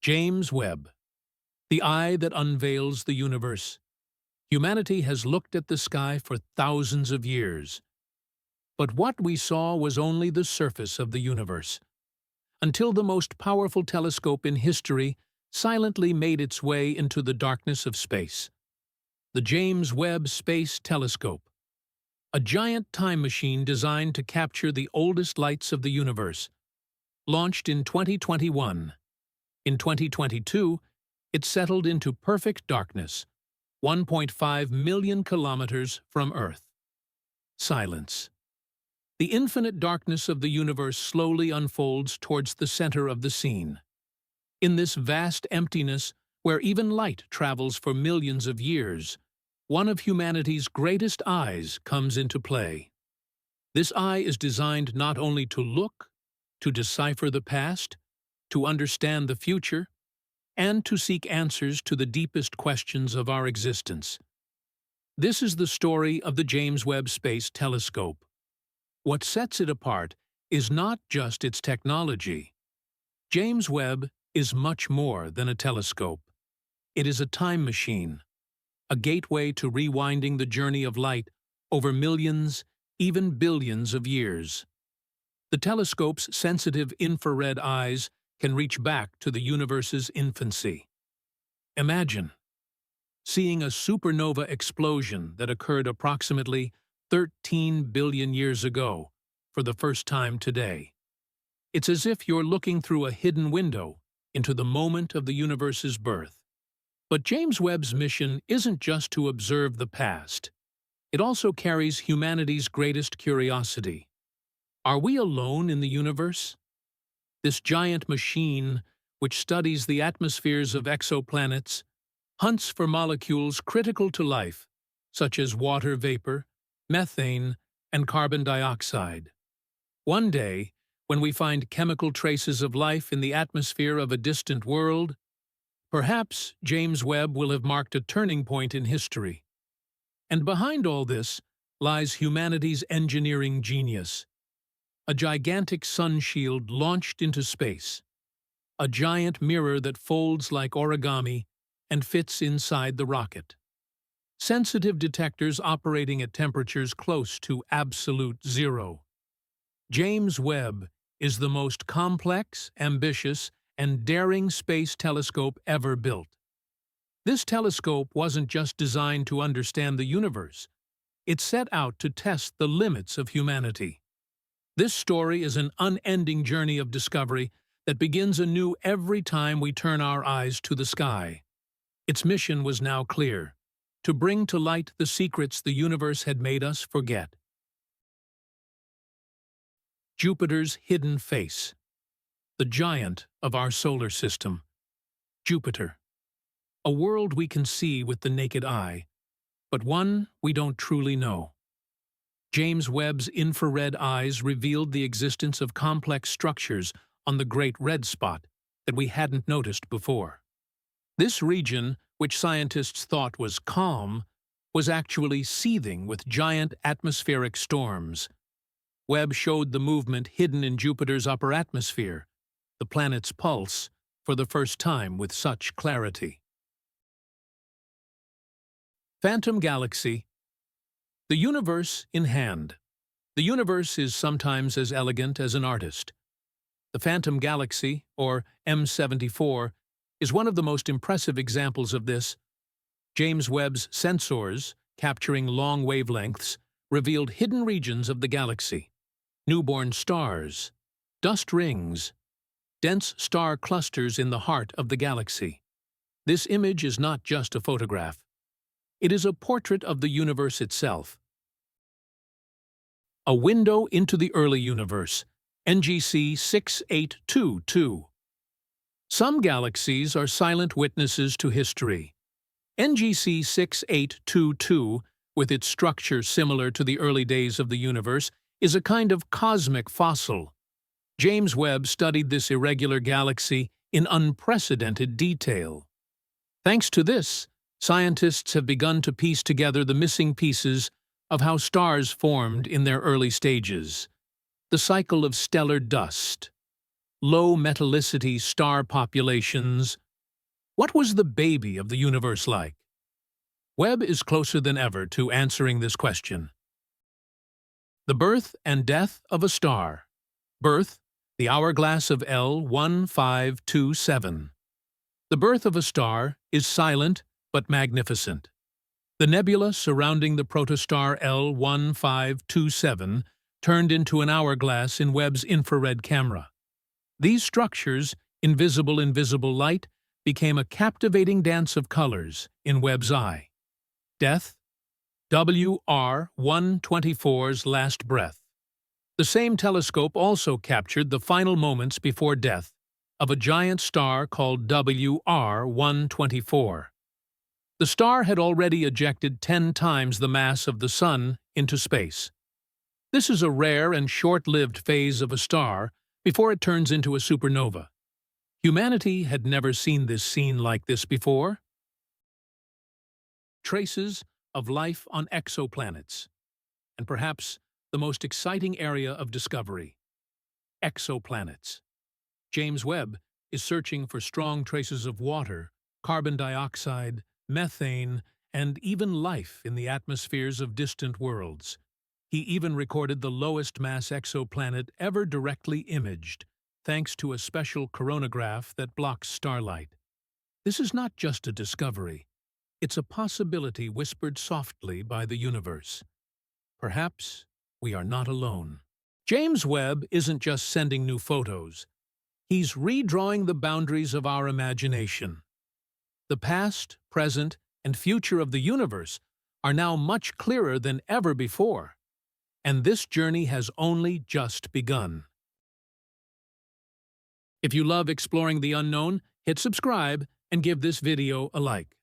James Webb, the eye that unveils the universe. Humanity has looked at the sky for thousands of years. But what we saw was only the surface of the universe, until the most powerful telescope in history silently made its way into the darkness of space. The James Webb Space Telescope, a giant time machine designed to capture the oldest lights of the universe, launched in 2021. In 2022, it settled into perfect darkness, 1.5 million kilometers from Earth. Silence. The infinite darkness of the universe slowly unfolds towards the center of the scene. In this vast emptiness, where even light travels for millions of years, one of humanity's greatest eyes comes into play. This eye is designed not only to look, to decipher the past, to understand the future, and to seek answers to the deepest questions of our existence. This is the story of the James Webb Space Telescope. What sets it apart is not just its technology. James Webb is much more than a telescope. It is a time machine, a gateway to rewinding the journey of light over millions, even billions of years. The telescope's sensitive infrared eyes can reach back to the universe's infancy. Imagine seeing a supernova explosion that occurred approximately 13 billion years ago for the first time today. It's as if you're looking through a hidden window into the moment of the universe's birth. But James Webb's mission isn't just to observe the past. It also carries humanity's greatest curiosity. Are we alone in the universe? This giant machine, which studies the atmospheres of exoplanets, hunts for molecules critical to life, such as water vapor, methane, and carbon dioxide. One day, when we find chemical traces of life in the atmosphere of a distant world, perhaps James Webb will have marked a turning point in history. And behind all this lies humanity's engineering genius. A gigantic sun shield launched into space. A giant mirror that folds like origami and fits inside the rocket. Sensitive detectors operating at temperatures close to absolute zero. James Webb is the most complex, ambitious, and daring space telescope ever built. This telescope wasn't just designed to understand the universe. It set out to test the limits of humanity. This story is an unending journey of discovery that begins anew every time we turn our eyes to the sky. Its mission was now clear: to bring to light the secrets the universe had made us forget. Jupiter's hidden face. The giant of our solar system. Jupiter. A world we can see with the naked eye, but one we don't truly know. James Webb's infrared eyes revealed the existence of complex structures on the Great Red Spot that we hadn't noticed before. This region, which scientists thought was calm, was actually seething with giant atmospheric storms. Webb showed the movement hidden in Jupiter's upper atmosphere, the planet's pulse, for the first time with such clarity. Phantom Galaxy. The universe in hand. The universe is sometimes as elegant as an artist. The Phantom Galaxy, or M74, is one of the most impressive examples of this. James Webb's sensors, capturing long wavelengths, revealed hidden regions of the galaxy. Newborn stars, dust rings, dense star clusters in the heart of the galaxy. This image is not just a photograph. It is a portrait of the universe itself. A window into the early universe, NGC 6822. Some galaxies are silent witnesses to history. NGC 6822, with its structure similar to the early days of the universe, is a kind of cosmic fossil. James Webb studied this irregular galaxy in unprecedented detail. Thanks to this, scientists have begun to piece together the missing pieces of how stars formed in their early stages. The cycle of stellar dust, low metallicity star populations. What was the baby of the universe like? Webb is closer than ever to answering this question. The birth and death of a star. Birth, the hourglass of L1527. The birth of a star is silent but magnificent. The nebula surrounding the protostar L1527 turned into an hourglass in Webb's infrared camera. These structures, invisible in visible light, became a captivating dance of colors in Webb's eye. Death, WR124's last breath. The same telescope also captured the final moments before death of a giant star called WR124. The star had already ejected 10 times the mass of the Sun into space. This is a rare and short-lived phase of a star before it turns into a supernova. Humanity had never seen this scene like this before. Traces of life on exoplanets, and perhaps the most exciting area of discovery, exoplanets. James Webb is searching for strong traces of water, carbon dioxide, methane, and even life in the atmospheres of distant worlds. He even recorded the lowest mass exoplanet ever directly imaged, thanks to a special coronagraph that blocks starlight. This is not just a discovery. It's a possibility whispered softly by the universe. Perhaps we are not alone. James Webb isn't just sending new photos. He's redrawing the boundaries of our imagination. The past, present, and future of the universe are now much clearer than ever before. And this journey has only just begun. If you love exploring the unknown, hit subscribe and give this video a like.